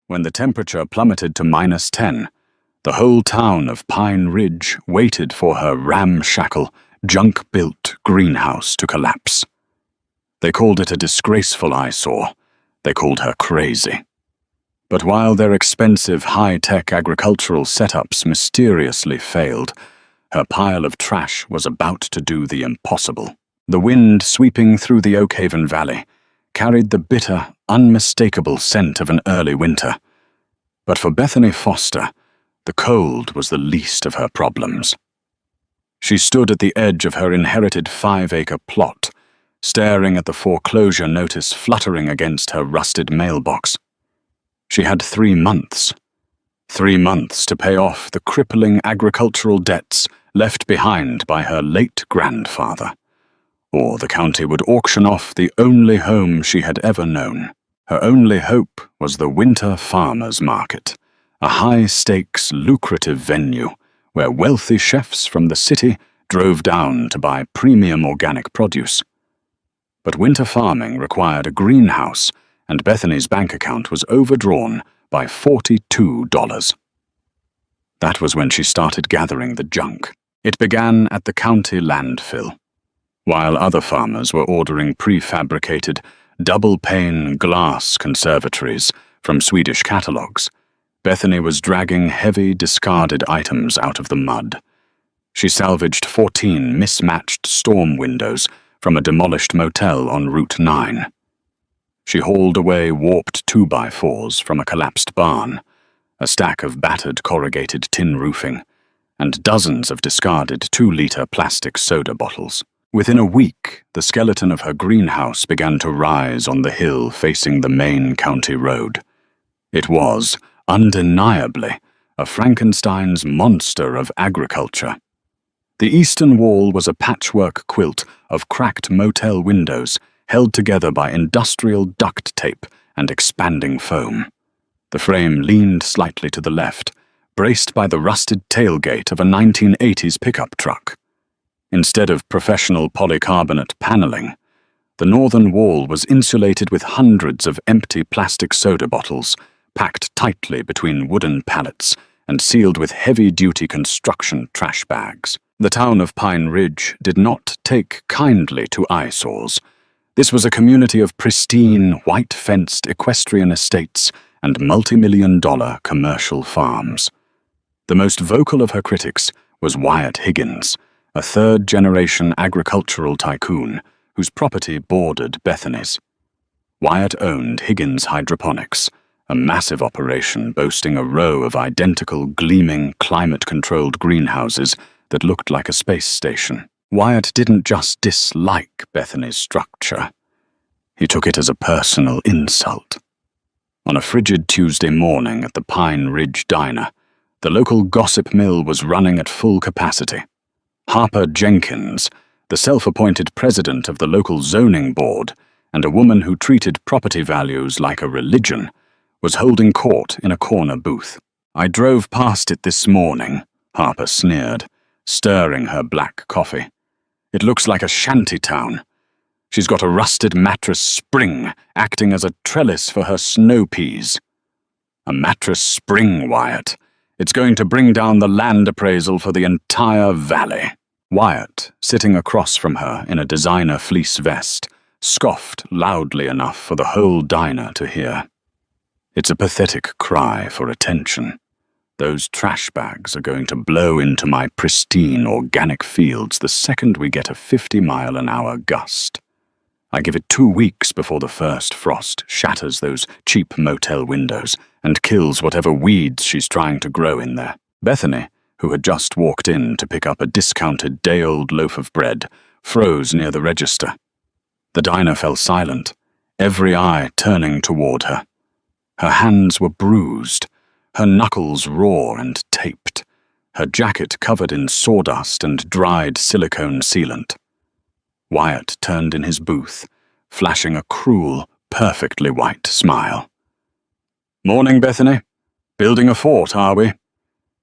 When the temperature plummeted to -10, the whole town of Pine Ridge waited for her ramshackle, junk-built greenhouse to collapse. They called it a disgraceful eyesore. They called her crazy. But while their expensive, high-tech agricultural setups mysteriously failed, her pile of trash was about to do the impossible. The wind sweeping through the Oakhaven Valley carried the bitter, unmistakable scent of an early winter. But for Bethany Foster, the cold was the least of her problems. She stood at the edge of her inherited 5-acre plot, staring at the foreclosure notice fluttering against her rusted mailbox. She had 3 months. 3 months to pay off the crippling agricultural debts left behind by her late grandfather. Or the county would auction off the only home she had ever known. Her only hope was the winter farmers' market, a high-stakes, lucrative venue where wealthy chefs from the city drove down to buy premium organic produce. But winter farming required a greenhouse, and Bethany's bank account was overdrawn by $42. That was when she started gathering the junk. It began at the county landfill. While other farmers were ordering prefabricated, double-pane glass conservatories from Swedish catalogues, Bethany was dragging heavy, discarded items out of the mud. She salvaged 14 mismatched storm windows from a demolished motel on Route 9. She hauled away warped 2x4s from a collapsed barn, a stack of battered corrugated tin roofing, and dozens of discarded 2-liter plastic soda bottles. Within a week, the skeleton of her greenhouse began to rise on the hill facing the main county road. It was, undeniably, a Frankenstein's monster of agriculture. The eastern wall was a patchwork quilt of cracked motel windows held together by industrial duct tape and expanding foam. The frame leaned slightly to the left, braced by the rusted tailgate of a 1980s pickup truck. Instead of professional polycarbonate paneling, the northern wall was insulated with hundreds of empty plastic soda bottles, packed tightly between wooden pallets and sealed with heavy-duty construction trash bags. The town of Pine Ridge did not take kindly to eyesores. This was a community of pristine, white-fenced equestrian estates and multi-million-dollar commercial farms. The most vocal of her critics was Wyatt Higgins, a third-generation agricultural tycoon whose property bordered Bethany's. Wyatt owned Higgins Hydroponics, a massive operation boasting a row of identical, gleaming, climate-controlled greenhouses that looked like a space station. Wyatt didn't just dislike Bethany's structure. He took it as a personal insult. On a frigid Tuesday morning at the Pine Ridge Diner, the local gossip mill was running at full capacity. Harper Jenkins, the self-appointed president of the local zoning board, and a woman who treated property values like a religion, was holding court in a corner booth. "I drove past it this morning," Harper sneered, stirring her black coffee. "It looks like a shanty town. She's got a rusted mattress spring acting as a trellis for her snow peas." "A mattress spring, Wyatt. It's going to bring down the land appraisal for the entire valley." Wyatt, sitting across from her in a designer fleece vest, scoffed loudly enough for the whole diner to hear. "It's a pathetic cry for attention. Those trash bags are going to blow into my pristine organic fields the second we get a 50-mile-an-hour gust. I give it 2 weeks before the first frost shatters those cheap motel windows and kills whatever weeds she's trying to grow in there." Bethany, who had just walked in to pick up a discounted day-old loaf of bread, froze near the register. The diner fell silent, every eye turning toward her. Her hands were bruised, her knuckles raw and taped, her jacket covered in sawdust and dried silicone sealant. Wyatt turned in his booth, flashing a cruel, perfectly white smile. "Morning, Bethany. Building a fort, are we?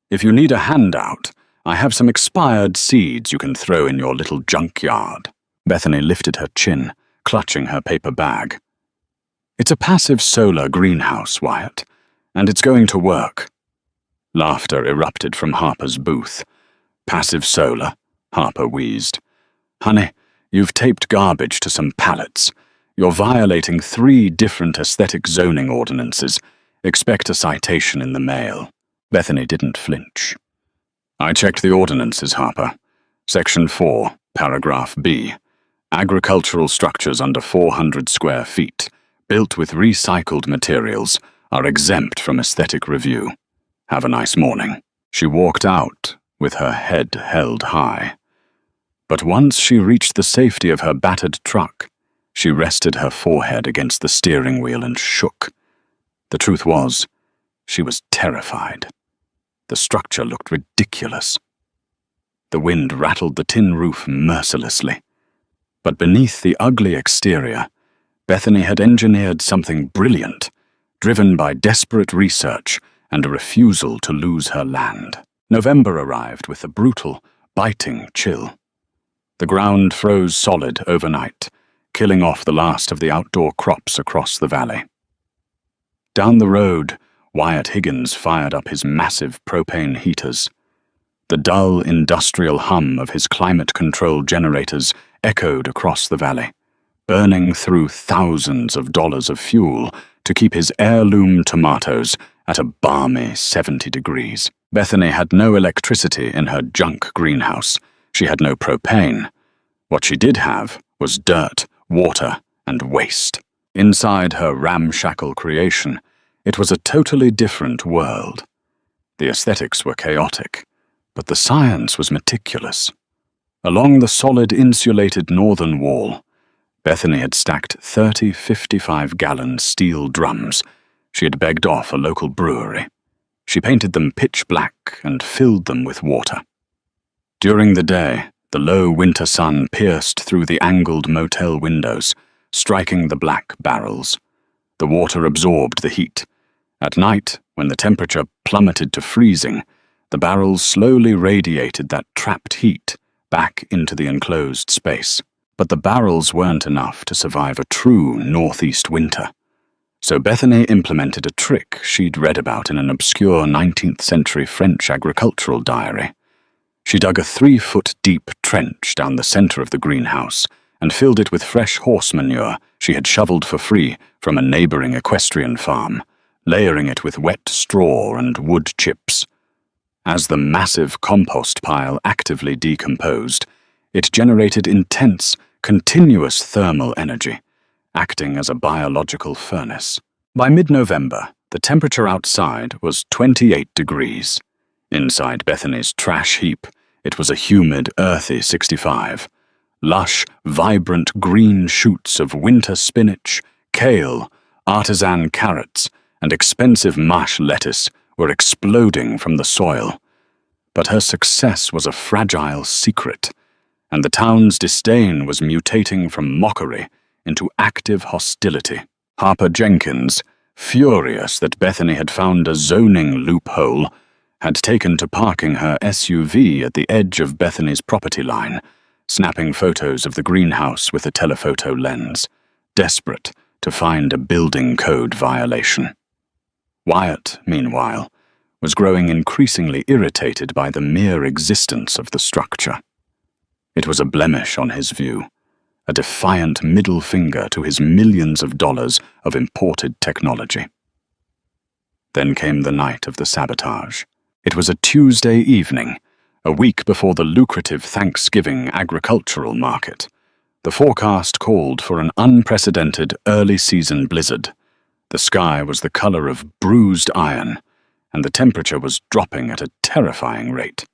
If you need a handout, I have some expired seeds you can throw in your little junkyard." Bethany lifted her chin, clutching her paper bag. "It's a passive solar greenhouse, Wyatt, And it's going to work. Laughter erupted from Harper's booth. Passive solar, Harper wheezed. Honey, you've taped garbage to some pallets. You're violating 3 different aesthetic zoning ordinances. Expect a citation in the mail. Bethany didn't flinch. I checked the ordinances, Harper. Section 4, paragraph B. Agricultural structures under 400 square feet, built with recycled materials, are exempt from aesthetic review. Have a nice morning. She walked out, with her head held high. But once she reached the safety of her battered truck, she rested her forehead against the steering wheel and shook. The truth was, she was terrified. The structure looked ridiculous. The wind rattled the tin roof mercilessly. But beneath the ugly exterior, Bethany had engineered something brilliant, driven by desperate research and a refusal to lose her land. November arrived with a brutal, biting chill. The ground froze solid overnight, killing off the last of the outdoor crops across the valley. Down the road, Wyatt Higgins fired up his massive propane heaters. The dull industrial hum of his climate-control generators echoed across the valley, burning through thousands of dollars of fuel to keep his heirloom tomatoes at a balmy 70 degrees. Bethany had no electricity in her junk greenhouse. She had no propane. What she did have was dirt, water, and waste. Inside her ramshackle creation, it was a totally different world. The aesthetics were chaotic, but the science was meticulous. Along the solid insulated northern wall, Bethany had stacked 30 55-gallon steel drums she had begged off a local brewery. She painted them pitch black and filled them with water. During the day, the low winter sun pierced through the angled motel windows, striking the black barrels. The water absorbed the heat. At night, when the temperature plummeted to freezing, the barrels slowly radiated that trapped heat back into the enclosed space. But the barrels weren't enough to survive a true northeast winter. So Bethany implemented a trick she'd read about in an obscure 19th century French agricultural diary. She dug a 3-foot-deep trench down the center of the greenhouse and filled it with fresh horse manure she had shoveled for free from a neighboring equestrian farm, layering it with wet straw and wood chips. As the massive compost pile actively decomposed, it generated intense, continuous thermal energy, acting as a biological furnace. By mid-November, the temperature outside was 28 degrees. Inside Bethany's trash heap, it was a humid, earthy 65. Lush, vibrant green shoots of winter spinach, kale, artisan carrots, and expensive mush lettuce were exploding from the soil. But her success was a fragile secret, and the town's disdain was mutating from mockery into active hostility. Harper Jenkins, furious that Bethany had found a zoning loophole, had taken to parking her SUV at the edge of Bethany's property line, snapping photos of the greenhouse with a telephoto lens, desperate to find a building code violation. Wyatt, meanwhile, was growing increasingly irritated by the mere existence of the structure. It was a blemish on his view, a defiant middle finger to his millions of dollars of imported technology. Then came the night of the sabotage. It was a Tuesday evening, a week before the lucrative Thanksgiving agricultural market. The forecast called for an unprecedented early-season blizzard. The sky was the color of bruised iron, and the temperature was dropping at a terrifying rate.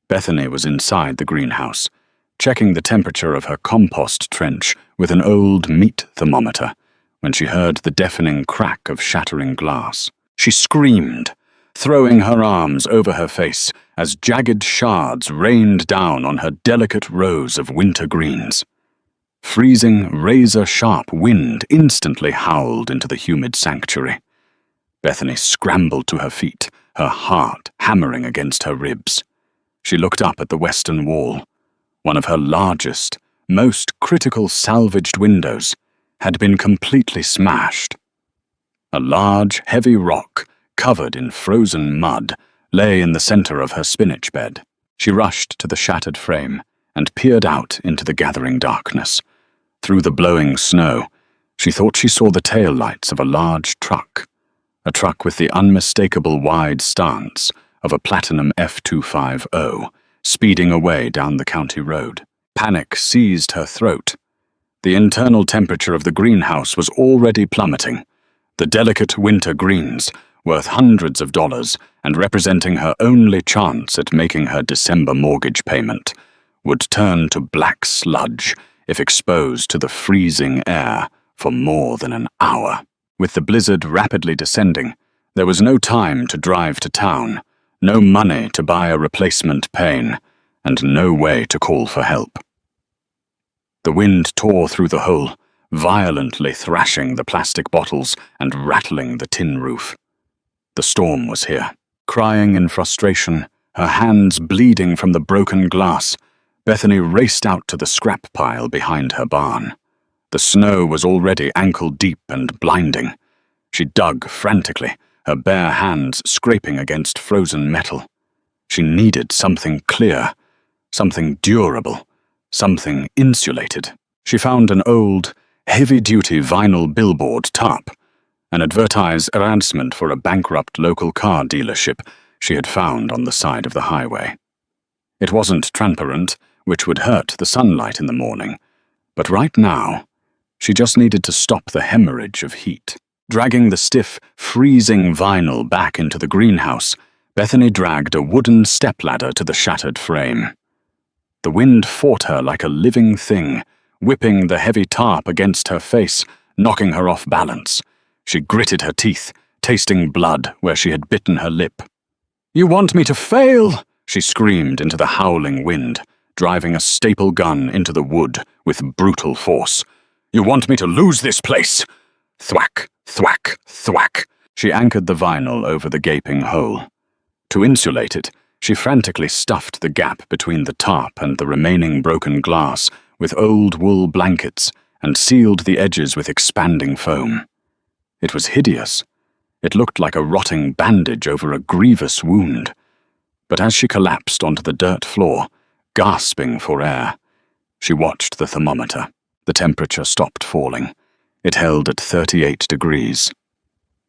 Bethany was inside the greenhouse, checking the temperature of her compost trench with an old meat thermometer, when she heard the deafening crack of shattering glass. She screamed, throwing her arms over her face as jagged shards rained down on her delicate rows of winter greens. Freezing, razor-sharp wind instantly howled into the humid sanctuary. Bethany scrambled to her feet, her heart hammering against her ribs. She looked up at the western wall. One of her largest, most critical salvaged windows had been completely smashed. A large, heavy rock covered in frozen mud, lay in the center of her spinach bed. She rushed to the shattered frame and peered out into the gathering darkness. Through the blowing snow, she thought she saw the tail lights of a large truck, a truck with the unmistakable wide stance of a platinum F250, speeding away down the county road. Panic seized her throat. The internal temperature of the greenhouse was already plummeting. The delicate winter greens, worth hundreds of dollars and representing her only chance at making her December mortgage payment, would turn to black sludge if exposed to the freezing air for more than an hour. With the blizzard rapidly descending, there was no time to drive to town, no money to buy a replacement pane, and no way to call for help. The wind tore through the hole, violently thrashing the plastic bottles and rattling the tin roof. The storm was here. Crying in frustration, her hands bleeding from the broken glass, Bethany raced out to the scrap pile behind her barn. The snow was already ankle-deep and blinding. She dug frantically, her bare hands scraping against frozen metal. She needed something clear, something durable, something insulated. She found an old, heavy-duty vinyl billboard top, an advertised announcement for a bankrupt local car dealership she had found on the side of the highway. It wasn't transparent, which would hurt the sunlight in the morning, but right now, she just needed to stop the hemorrhage of heat. Dragging the stiff, freezing vinyl back into the greenhouse, Bethany dragged a wooden stepladder to the shattered frame. The wind fought her like a living thing, whipping the heavy tarp against her face, knocking her off balance. She gritted her teeth, tasting blood where she had bitten her lip. "You want me to fail?" she screamed into the howling wind, driving a staple gun into the wood with brutal force. "You want me to lose this place?" Thwack, thwack, thwack. She anchored the vinyl over the gaping hole. To insulate it, she frantically stuffed the gap between the tarp and the remaining broken glass with old wool blankets and sealed the edges with expanding foam. It was hideous. It looked like a rotting bandage over a grievous wound. But as she collapsed onto the dirt floor, gasping for air, she watched the thermometer. The temperature stopped falling. It held at 38 degrees.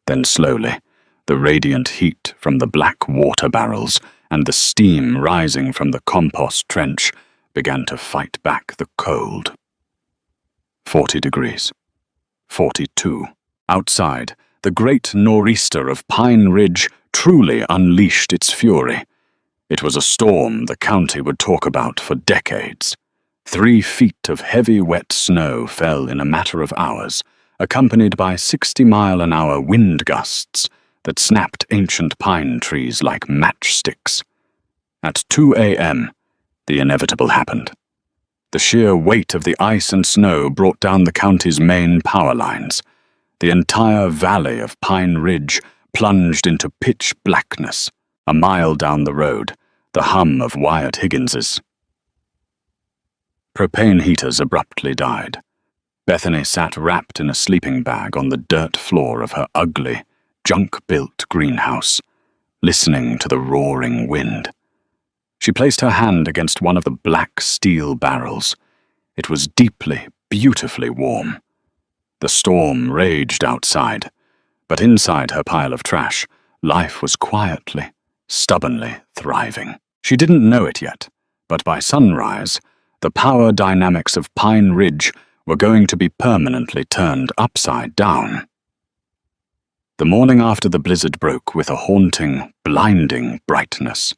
Then slowly, the radiant heat from the black water barrels and the steam rising from the compost trench began to fight back the cold. 40 degrees. 42. Outside, the great nor'easter of Pine Ridge truly unleashed its fury. It was a storm the county would talk about for decades. 3 feet of heavy, wet snow fell in a matter of hours, accompanied by 60-mile-an-hour wind gusts that snapped ancient pine trees like matchsticks. At 2 a.m., the inevitable happened. The sheer weight of the ice and snow brought down the county's main power lines. The entire valley of Pine Ridge plunged into pitch blackness. A mile down the road, the hum of Wyatt Higgins's propane heaters abruptly died. Bethany sat wrapped in a sleeping bag on the dirt floor of her ugly, junk-built greenhouse, listening to the roaring wind. She placed her hand against one of the black steel barrels. It was deeply, beautifully warm. The storm raged outside, but inside her pile of trash, life was quietly, stubbornly thriving. She didn't know it yet, but by sunrise, the power dynamics of Pine Ridge were going to be permanently turned upside down. The morning after the blizzard broke with a haunting, blinding brightness.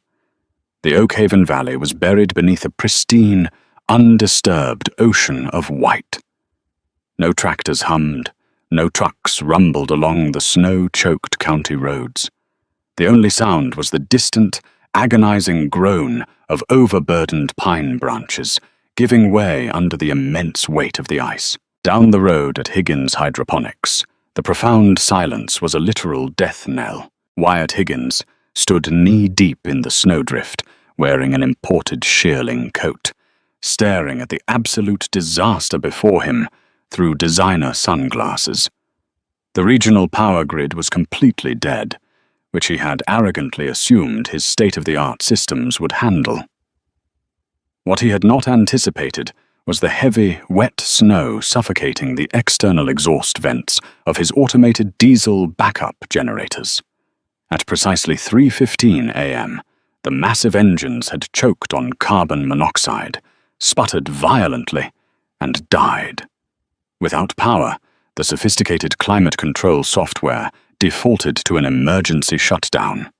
The Oakhaven Valley was buried beneath a pristine, undisturbed ocean of white. No tractors hummed, no trucks rumbled along the snow-choked county roads. The only sound was the distant, agonizing groan of overburdened pine branches, giving way under the immense weight of the ice. Down the road at Higgins Hydroponics, the profound silence was a literal death knell. Wyatt Higgins stood knee-deep in the snowdrift, wearing an imported shearling coat, staring at the absolute disaster before him through designer sunglasses. The regional power grid was completely dead, which he had arrogantly assumed his state-of-the-art systems would handle. What he had not anticipated was the heavy, wet snow suffocating the external exhaust vents of his automated diesel backup generators. At precisely 3:15 a.m., the massive engines had choked on carbon monoxide, sputtered violently, and died. Without power, the sophisticated climate control software defaulted to an emergency shutdown.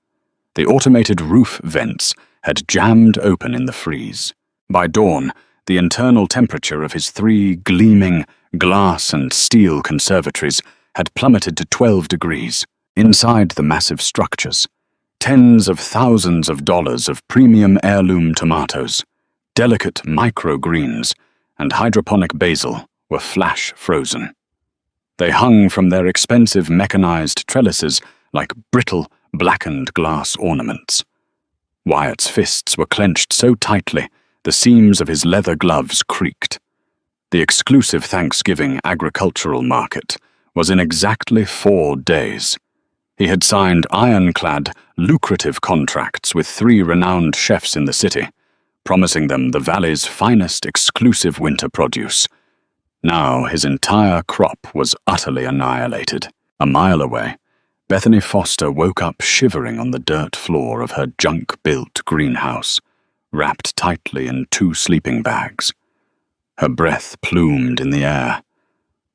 The automated roof vents had jammed open in the freeze. By dawn, the internal temperature of his 3 gleaming glass and steel conservatories had plummeted to 12 degrees. Inside the massive structures, tens of thousands of dollars of premium heirloom tomatoes, delicate microgreens, and hydroponic basil were flash frozen. They hung from their expensive mechanized trellises like brittle, blackened glass ornaments. Wyatt's fists were clenched so tightly the seams of his leather gloves creaked. The exclusive Thanksgiving agricultural market was in exactly 4 days. He had signed ironclad, lucrative contracts with 3 renowned chefs in the city, promising them the valley's finest exclusive winter produce. Now his entire crop was utterly annihilated. A mile away, Bethany Foster woke up shivering on the dirt floor of her junk-built greenhouse, wrapped tightly in 2 sleeping bags. Her breath plumed in the air.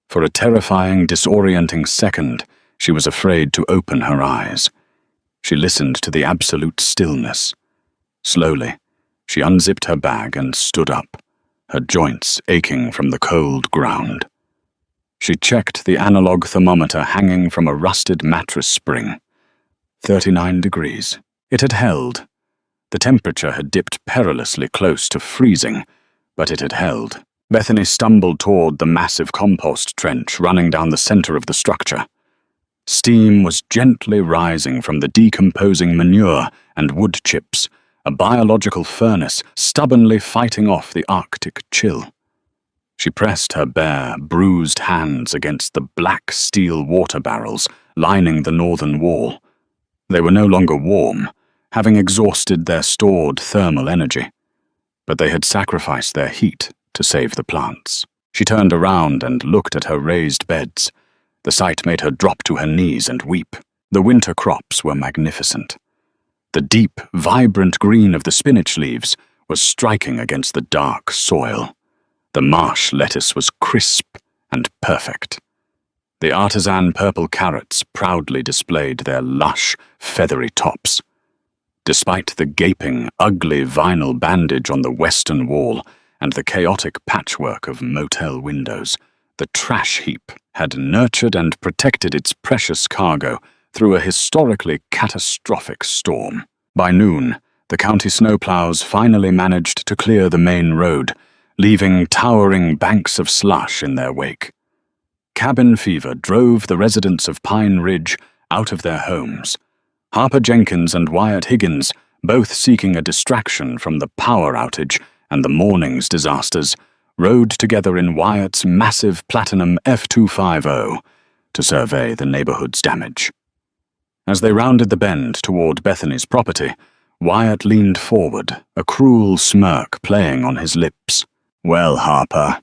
For a terrifying, disorienting second, she was afraid to open her eyes. She listened to the absolute stillness. Slowly, she unzipped her bag and stood up, her joints aching from the cold ground. She checked the analog thermometer hanging from a rusted mattress spring. 39 degrees. It had held. The temperature had dipped perilously close to freezing, but it had held. Bethany stumbled toward the massive compost trench running down the center of the structure. Steam was gently rising from the decomposing manure and wood chips, a biological furnace stubbornly fighting off the Arctic chill. She pressed her bare, bruised hands against the black steel water barrels lining the northern wall. They were no longer warm, having exhausted their stored thermal energy, but they had sacrificed their heat to save the plants. She turned around and looked at her raised beds. The sight made her drop to her knees and weep. The winter crops were magnificent. The deep, vibrant green of the spinach leaves was striking against the dark soil. The marsh lettuce was crisp and perfect. The artisan purple carrots proudly displayed their lush, feathery tops. Despite the gaping, ugly vinyl bandage on the western wall and the chaotic patchwork of motel windows, the trash heap had nurtured and protected its precious cargo through a historically catastrophic storm. By noon, the county snowplows finally managed to clear the main road, leaving towering banks of slush in their wake. Cabin fever drove the residents of Pine Ridge out of their homes. Harper Jenkins and Wyatt Higgins, both seeking a distraction from the power outage and the morning's disasters, rode together in Wyatt's massive platinum F250 to survey the neighborhood's damage. As they rounded the bend toward Bethany's property, Wyatt leaned forward, a cruel smirk playing on his lips. "Well, Harper,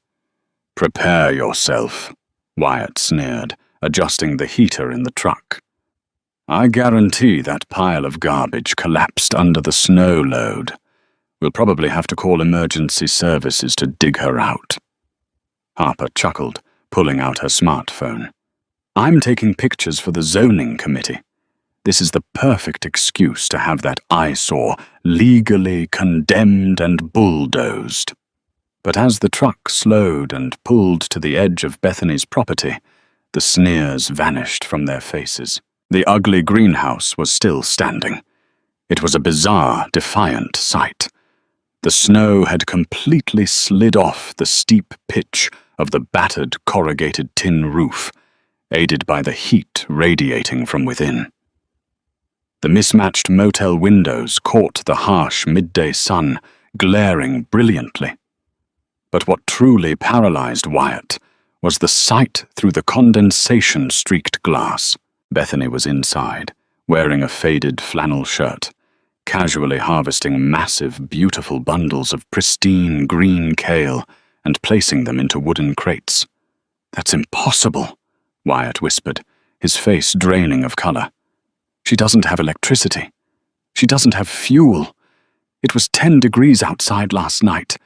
prepare yourself," Wyatt sneered, adjusting the heater in the truck. "I guarantee that pile of garbage collapsed under the snow load. We'll probably have to call emergency services to dig her out." Harper chuckled, pulling out her smartphone. "I'm taking pictures for the zoning committee. This is the perfect excuse to have that eyesore legally condemned and bulldozed." But as the truck slowed and pulled to the edge of Bethany's property, the sneers vanished from their faces. The ugly greenhouse was still standing. It was a bizarre, defiant sight. The snow had completely slid off the steep pitch of the battered corrugated tin roof, aided by the heat radiating from within. The mismatched motel windows caught the harsh midday sun, glaring brilliantly. But what truly paralyzed Wyatt was the sight through the condensation-streaked glass. Bethany was inside, wearing a faded flannel shirt, casually harvesting massive, beautiful bundles of pristine green kale and placing them into wooden crates. "That's impossible," Wyatt whispered, his face draining of color. "She doesn't have electricity. She doesn't have fuel. It was 10 degrees outside last night.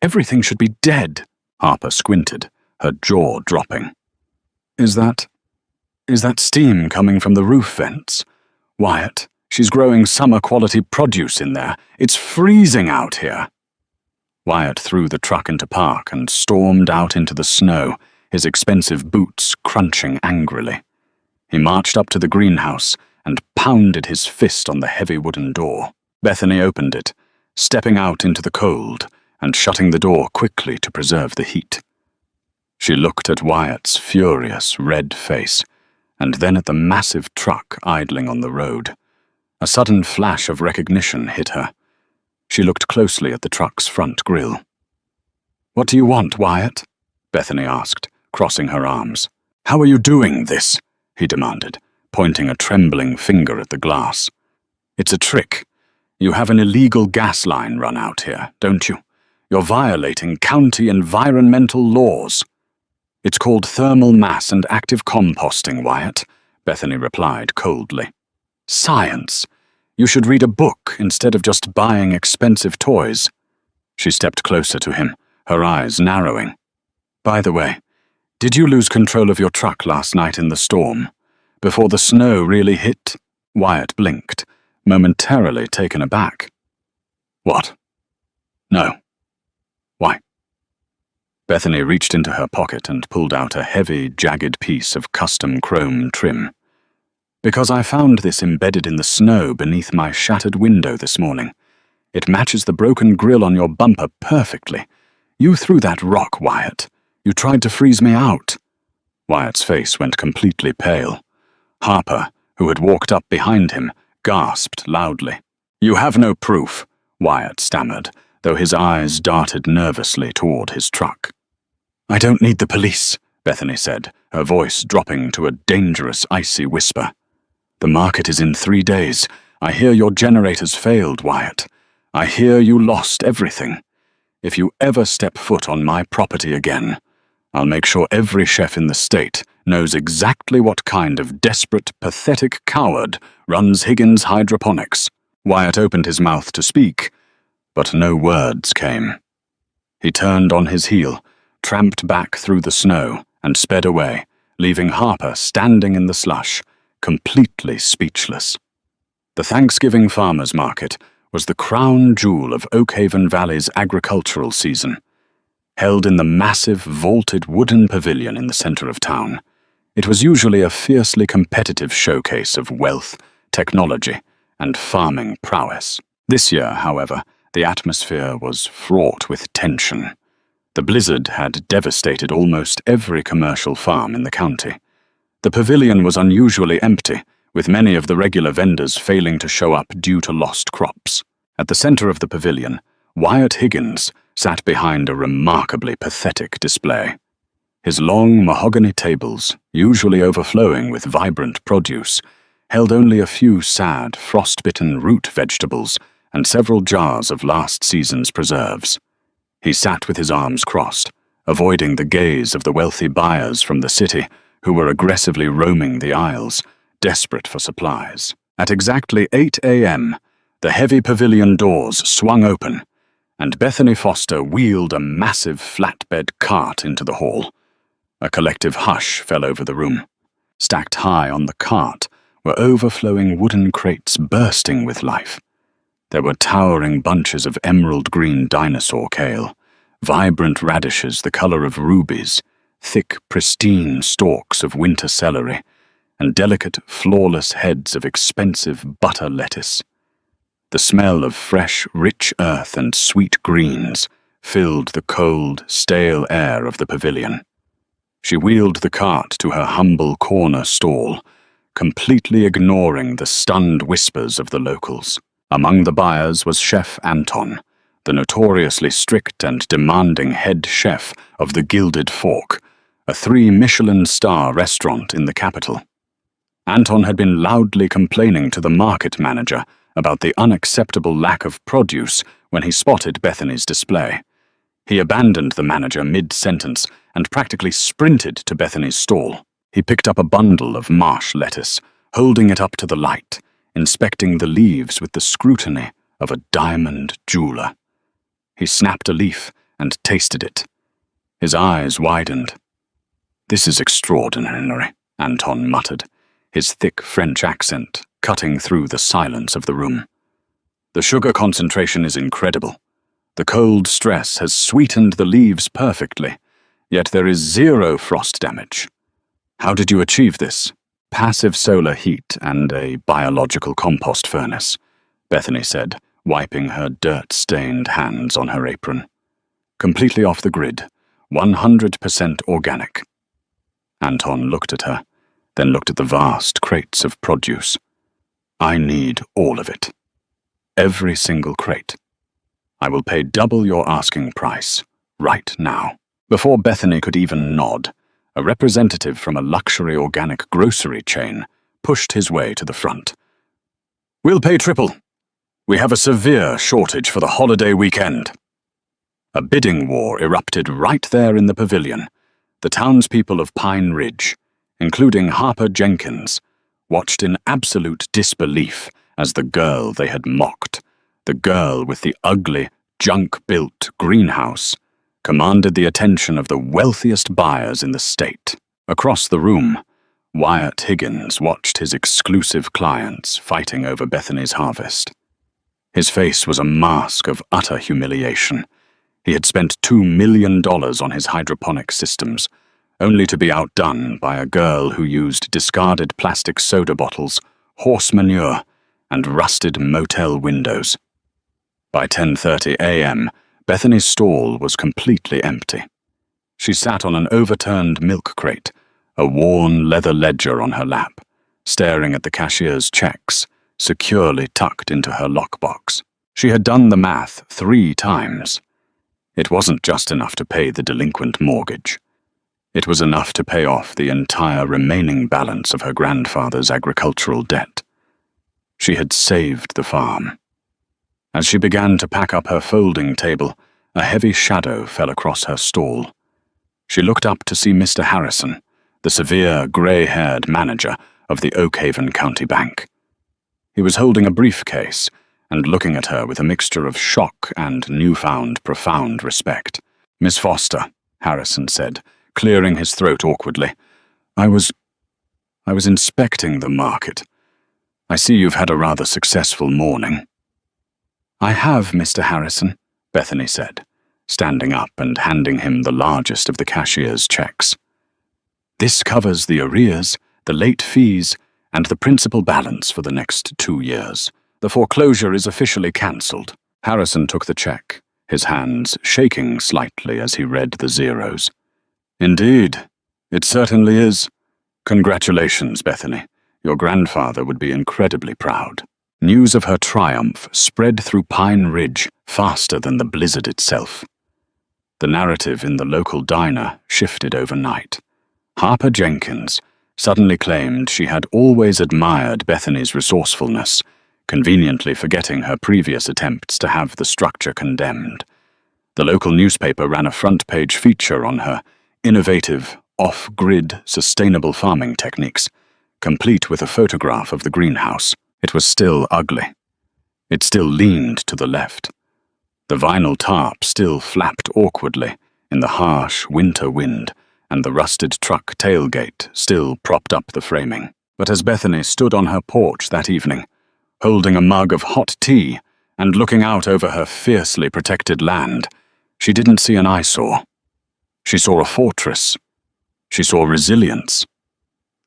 Everything should be dead." Harper squinted, her jaw dropping. Is that steam coming from the roof vents? Wyatt, she's growing summer-quality produce in there. It's freezing out here." Wyatt threw the truck into park and stormed out into the snow, his expensive boots crunching angrily. He marched up to the greenhouse and pounded his fist on the heavy wooden door. Bethany opened it, stepping out into the cold and shutting the door quickly to preserve the heat. She looked at Wyatt's furious red face, and then at the massive truck idling on the road. A sudden flash of recognition hit her. She looked closely at the truck's front grille. "What do you want, Wyatt?" Bethany asked, crossing her arms. "How are you doing this?" he demanded, pointing a trembling finger at the glass. "It's a trick. You have an illegal gas line run out here, don't you? You're violating county environmental laws." "It's called thermal mass and active composting, Wyatt," Bethany replied coldly. "Science. You should read a book instead of just buying expensive toys." She stepped closer to him, her eyes narrowing. "By the way, did you lose control of your truck last night in the storm? Before the snow really hit?" Wyatt blinked, momentarily taken aback. "What? No. Why?" Bethany reached into her pocket and pulled out a heavy, jagged piece of custom chrome trim. "Because I found this embedded in the snow beneath my shattered window this morning. It matches the broken grille on your bumper perfectly. You threw that rock, Wyatt. You tried to freeze me out." Wyatt's face went completely pale. Harper, who had walked up behind him, gasped loudly. "You have no proof," Wyatt stammered, though his eyes darted nervously toward his truck. "I don't need the police," Bethany said, her voice dropping to a dangerous, icy whisper. "The market is in 3 days. I hear your generators failed, Wyatt. I hear you lost everything. If you ever step foot on my property again, I'll make sure every chef in the state knows exactly what kind of desperate, pathetic coward runs Higgins Hydroponics." Wyatt opened his mouth to speak, but no words came. He turned on his heel, tramped back through the snow, and sped away, leaving Harper standing in the slush, completely speechless. The Thanksgiving Farmers Market was the crown jewel of Oakhaven Valley's agricultural season. Held in the massive, vaulted wooden pavilion in the center of town, it was usually a fiercely competitive showcase of wealth, technology, and farming prowess. This year, however, the atmosphere was fraught with tension. The blizzard had devastated almost every commercial farm in the county. The pavilion was unusually empty, with many of the regular vendors failing to show up due to lost crops. At the center of the pavilion, Wyatt Higgins sat behind a remarkably pathetic display. His long mahogany tables, usually overflowing with vibrant produce, held only a few sad, frost-bitten root vegetables and several jars of last season's preserves. He sat with his arms crossed, avoiding the gaze of the wealthy buyers from the city who were aggressively roaming the aisles, desperate for supplies. At exactly 8 a.m., the heavy pavilion doors swung open, and Bethany Foster wheeled a massive flatbed cart into the hall. A collective hush fell over the room. Stacked high on the cart were overflowing wooden crates bursting with life. There were towering bunches of emerald-green dinosaur kale, vibrant radishes the color of rubies, thick, pristine stalks of winter celery, and delicate, flawless heads of expensive butter lettuce. The smell of fresh, rich earth and sweet greens filled the cold, stale air of the pavilion. She wheeled the cart to her humble corner stall, completely ignoring the stunned whispers of the locals. Among the buyers was Chef Anton, the notoriously strict and demanding head chef of the Gilded Fork, a 3 Michelin-star restaurant in the capital. Anton had been loudly complaining to the market manager about the unacceptable lack of produce when he spotted Bethany's display. He abandoned the manager mid-sentence and practically sprinted to Bethany's stall. He picked up a bundle of marsh lettuce, holding it up to the light, inspecting the leaves with the scrutiny of a diamond jeweler. He snapped a leaf and tasted it. His eyes widened. "This is extraordinary," Anton muttered, his thick French accent cutting through the silence of the room. "The sugar concentration is incredible. The cold stress has sweetened the leaves perfectly, yet there is zero frost damage. How did you achieve this?" "Passive solar heat and a biological compost furnace," Bethany said, wiping her dirt-stained hands on her apron. "Completely off the grid, 100% organic." Anton looked at her, then looked at the vast crates of produce. "I need all of it. Every single crate. I will pay double your asking price, right now." Before Bethany could even nod, a representative from a luxury organic grocery chain pushed his way to the front. "We'll pay triple. We have a severe shortage for the holiday weekend." A bidding war erupted right there in the pavilion. The townspeople of Pine Ridge, including Harper Jenkins, watched in absolute disbelief as the girl they had mocked, the girl with the ugly, junk-built greenhouse, commanded the attention of the wealthiest buyers in the state. Across the room, Wyatt Higgins watched his exclusive clients fighting over Bethany's harvest. His face was a mask of utter humiliation. He had spent $2 million on his hydroponic systems, only to be outdone by a girl who used discarded plastic soda bottles, horse manure, and rusted motel windows. By 10:30 a.m., Bethany's stall was completely empty. She sat on an overturned milk crate, a worn leather ledger on her lap, staring at the cashier's checks, securely tucked into her lockbox. She had done the math 3 times. It wasn't just enough to pay the delinquent mortgage. It was enough to pay off the entire remaining balance of her grandfather's agricultural debt. She had saved the farm. As she began to pack up her folding table, a heavy shadow fell across her stall. She looked up to see Mr. Harrison, the severe, grey-haired manager of the Oakhaven County Bank. He was holding a briefcase and looking at her with a mixture of shock and newfound profound respect. "Miss Foster," Harrison said, clearing his throat awkwardly, I was inspecting the market. I see you've had a rather successful morning." "I have, Mr. Harrison," Bethany said, standing up and handing him the largest of the cashier's checks. "This covers the arrears, the late fees, and the principal balance for the next 2 years. The foreclosure is officially cancelled." Harrison took the check, his hands shaking slightly as he read the zeros. "Indeed, it certainly is. Congratulations, Bethany. Your grandfather would be incredibly proud." News of her triumph spread through Pine Ridge faster than the blizzard itself. The narrative in the local diner shifted overnight. Harper Jenkins suddenly claimed she had always admired Bethany's resourcefulness, conveniently forgetting her previous attempts to have the structure condemned. The local newspaper ran a front-page feature on her innovative, off-grid, sustainable farming techniques, complete with a photograph of the greenhouse. It was still ugly. It still leaned to the left. The vinyl tarp still flapped awkwardly in the harsh winter wind, and the rusted truck tailgate still propped up the framing. But as Bethany stood on her porch that evening, holding a mug of hot tea and looking out over her fiercely protected land, she didn't see an eyesore. She saw a fortress. She saw resilience.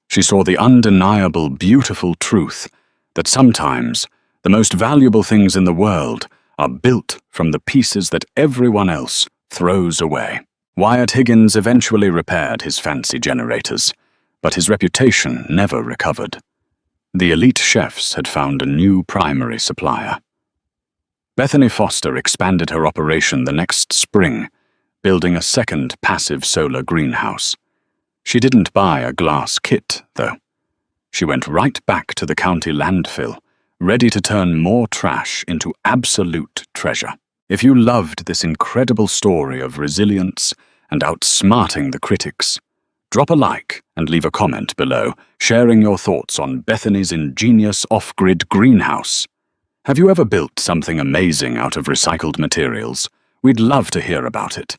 She saw the undeniable, beautiful truth that sometimes the most valuable things in the world are built from the pieces that everyone else throws away. Wyatt Higgins eventually repaired his fancy generators, but his reputation never recovered. The elite chefs had found a new primary supplier. Bethany Foster expanded her operation the next spring, building a second passive solar greenhouse. She didn't buy a glass kit, though. she went right back to the county landfill, ready to turn more trash into absolute treasure. If you loved this incredible story of resilience and outsmarting the critics, drop a like and leave a comment below, sharing your thoughts on Bethany's ingenious off-grid greenhouse. Have you ever built something amazing out of recycled materials? We'd love to hear about it.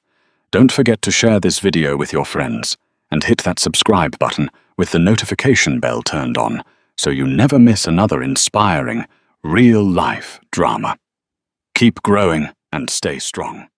Don't forget to share this video with your friends and hit that subscribe button with the notification bell turned on so you never miss another inspiring, real-life drama. Keep growing and stay strong.